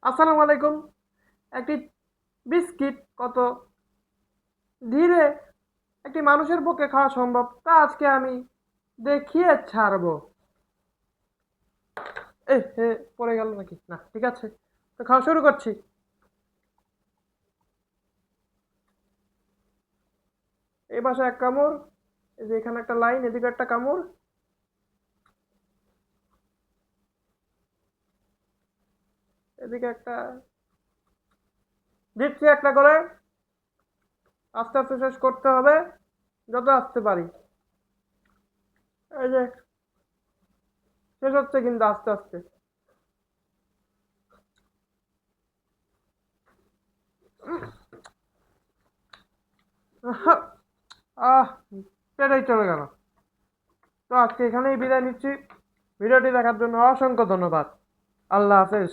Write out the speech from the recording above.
আসসালামু আলাইকুম। একটি বিস্কিট কত ধীরে একটি মানুষের পক্ষে খাওয়া সম্ভব তা আজকে আমি দেখিয়ে ছাড়বো। হে, পড়ে গেল নাকি? না, ঠিক আছে, তো খাওয়া শুরু করছি। এই পাশে এক কামড়, এই যে এখানে একটা লাইন, এদিকে একটা কামড়, এদিকে একটা, দিচ্ছি একটা করে। আস্তে আস্তে শেষ করতে হবে, যত আস্তে পারি। এই যে শেষ হচ্ছে কিন্তু আস্তে আস্তে। আহ পেটেই চলে গেল। তো আজকে এখানেই বিদায় নিচ্ছি। ভিডিওটি দেখার জন্য অসংখ্য ধন্যবাদ। আল্লাহ হাফেজ।